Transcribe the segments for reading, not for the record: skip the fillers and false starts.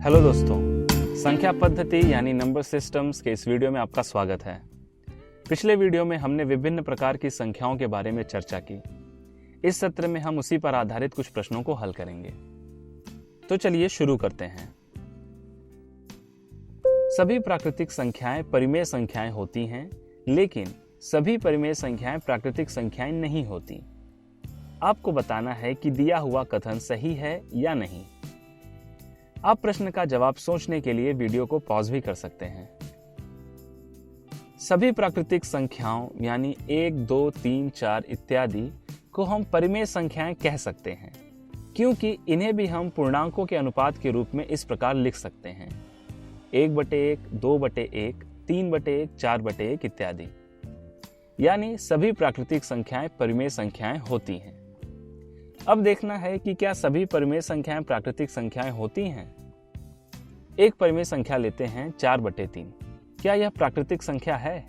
Hello दोस्तों, संख्या पद्धति यानी नंबर सिस्टम्स के इस वीडियो में आपका स्वागत है। पिछले वीडियो में हमने विभिन्न प्रकार की संख्याओं के बारे में चर्चा की। इस सत्र में हम उसी पर आधारित कुछ प्रश्नों को हल करेंगे। तो चलिए शुरू करते हैं। सभी प्राकृतिक संख्याएं परिमेय संख्याएं होती हैं, लेकिन सभी परिमेय संख्याएं प्राकृतिक संख्याएं नहीं होती। आपको बताना है कि दिया हुआ कथन सही है या नहीं। आप प्रश्न का जवाब सोचने के लिए वीडियो को पॉज भी कर सकते हैं। सभी प्राकृतिक संख्याओं यानी 1, 2, 3, 4 इत्यादि को हम परिमेय संख्याएं कह सकते हैं, क्योंकि इन्हें भी हम पूर्णांकों के अनुपात के रूप में इस प्रकार लिख सकते हैं: 1/1, 2/1, 3/1, 4/1 इत्यादि। यानी सभी प्राकृतिक संख्याएं परिमेय संख्याएं होती हैं। अब देखना है कि क्या सभी परिमेय संख्याएं प्राकृतिक संख्याएं होती हैं। एक परिमेय संख्या लेते हैं 4/3। क्या यह प्राकृतिक संख्या है?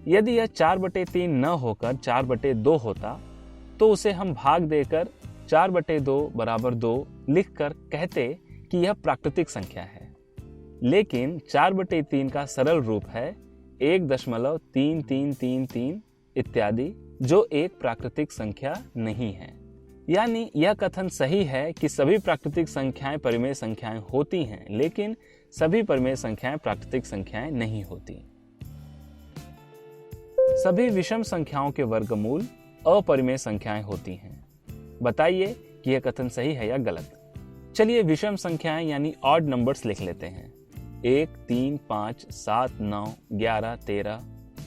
यदि यह 4/3 न होकर 4/2 होता तो उसे हम भाग देकर 4/2 = 2 लिखकर कहते कि यह प्राकृतिक संख्या है। लेकिन 4/3 का सरल रूप है 1.3333 इत्यादि, जो एक प्राकृतिक संख्या नहीं है। यानी यह कथन सही है कि सभी प्राकृतिक संख्याएं परिमेय संख्याएं होती हैं, लेकिन सभी परिमेय संख्याएं प्राकृतिक संख्याएं नहीं होती। सभी विषम संख्याओं के वर्गमूल अपरिमेय संख्याएं होती हैं। बताइए कि यह कथन सही है या गलत। चलिए विषम संख्याएं यानी ऑड नंबर्स लिख लेते हैं। 1, 3, 5, 7, 9, 11, 13,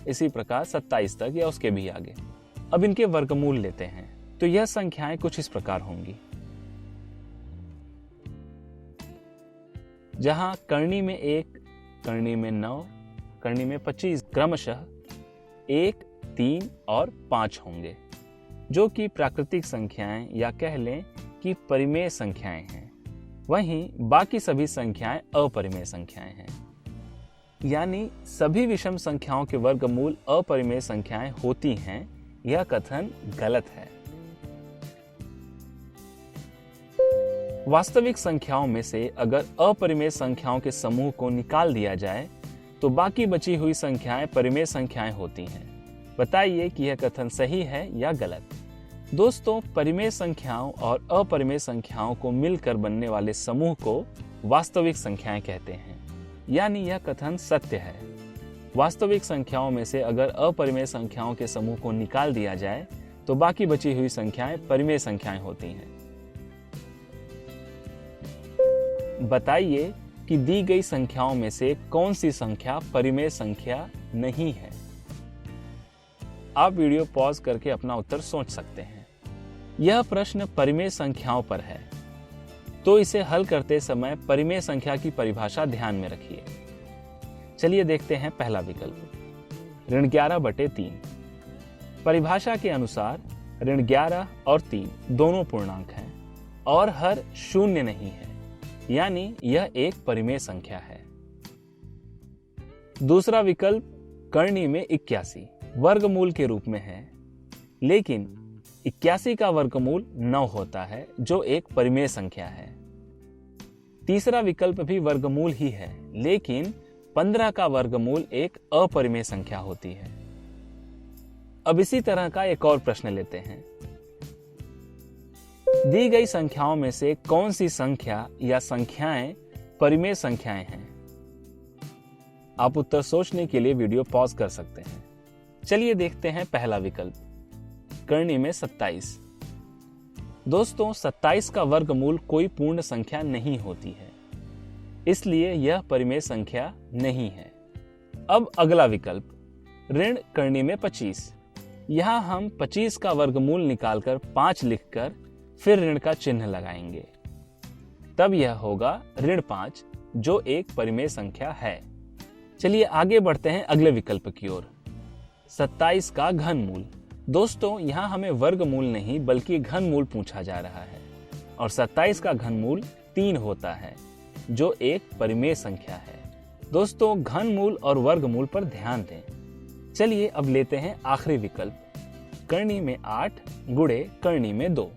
इसी प्रकार 27 तक या उसके भी आगे। अब इनके वर्गमूल लेते हैं तो यह संख्याएं कुछ इस प्रकार होंगी। जहां करनी में 1, करनी में 9, करनी में 25 क्रमशः 1, 3 और 5 होंगे, जो कि प्राकृतिक संख्याएं या कह लें कि परिमेय संख्याएं हैं। वहीं बाकी सभी संख्याएं अपरिमेय संख्याएं हैं। यानी सभी विषम संख्याओं के वर्गमूल अपरिमेय संख्याएं होती हैं। यह कथन गलत है। वास्तविक संख्याओं में से अगर अपरिमेय संख्याओं के समूह को निकाल दिया जाए तो बाकी बची हुई संख्याएं परिमेय संख्याएं होती हैं। बताइए कि यह कथन सही है या गलत। दोस्तों, परिमेय संख्याओं और अपरिमेय संख्याओं को मिलकर बनने वाले समूह को वास्तविक संख्याएं कहते हैं। यानी यह कथन सत्य है। वास्तविक संख्याओं में से अगर अपरिमेय संख्याओं के समूह को निकाल दिया जाए तो बाकी बची हुई संख्याएं परिमेय संख्याएं होती हैं। बताइए कि दी गई संख्याओं में से कौन सी संख्या परिमेय संख्या नहीं है। आप वीडियो पॉज करके अपना उत्तर सोच सकते हैं। यह प्रश्न परिमेय संख्याओं पर है, तो इसे हल करते समय परिमेय संख्या की परिभाषा ध्यान में रखिए। चलिए देखते हैं पहला विकल्प, ऋण 11/3। परिभाषा के अनुसार ऋण 11 और 3 दोनों पूर्णांक हैं और हर शून्य नहीं है, यानी यह एक परिमेय संख्या है। दूसरा विकल्प करनी में 81 वर्गमूल के रूप में है, लेकिन 81 का वर्गमूल 9 होता है, जो एक परिमेय संख्या है। तीसरा विकल्प भी वर्गमूल ही है, लेकिन 15 का वर्गमूल एक अपरिमेय संख्या होती है। अब इसी तरह का एक और प्रश्न लेते हैं। दी गई संख्याओं में से कौन सी संख्या या संख्याएं परिमेय संख्याएं हैं। आप उत्तर सोचने के लिए वीडियो पॉज कर सकते हैं। चलिए देखते हैं पहला विकल्प, करनी में 27। दोस्तों, 27 का वर्गमूल कोई पूर्ण संख्या नहीं होती है, इसलिए यह परिमेय संख्या नहीं है। अब अगला विकल्प, ऋण करनी में 25। यहां हम 25 का वर्गमूल निकालकर 5 लिखकर फिर ऋण का चिन्ह लगाएंगे, तब यह होगा ऋण 5, जो एक परिमेय संख्या है। चलिए आगे बढ़ते हैं अगले विकल्प की ओर, 27 का घनमूल। दोस्तों, यहाँ हमें वर्गमूल नहीं बल्कि घनमूल पूछा जा रहा है और 27 का घनमूल 3 होता है, जो एक परिमेय संख्या है। दोस्तों, घनमूल और वर्गमूल पर ध्यान दें। चलिए अब लेते हैं आखिरी विकल्प, करनी में 8 गुणे करनी में 2।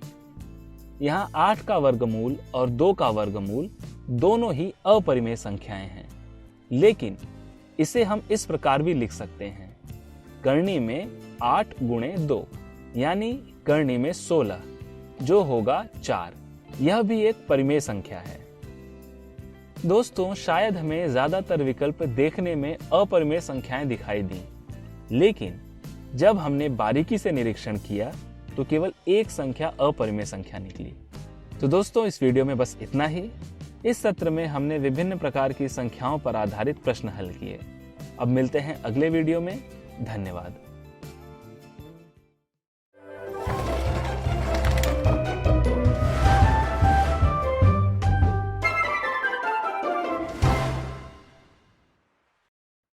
यहाँ 8 का वर्गमूल और 2 का वर्गमूल दोनों ही अपरिमेय संख्याएं हैं, लेकिन इसे हम इस प्रकार भी लिख सकते हैं। करनी में 8 गुणे 2 यानी करनी में 16 जो होगा 4। यह भी एक परिमेय संख्या है। दोस्तों, शायद हमें ज्यादातर विकल्प देखने में अपरिमेय संख्याएं दिखाई दी, लेकिन जब हमने बारीकी से निरीक्षण किया तो केवल एक संख्या अपरिमेय संख्या निकली। तो दोस्तों, इस वीडियो में बस इतना ही। इस सत्र में हमने विभिन्न प्रकार की संख्याओं पर आधारित प्रश्न हल किए। अब मिलते हैं अगले वीडियो में। धन्यवाद।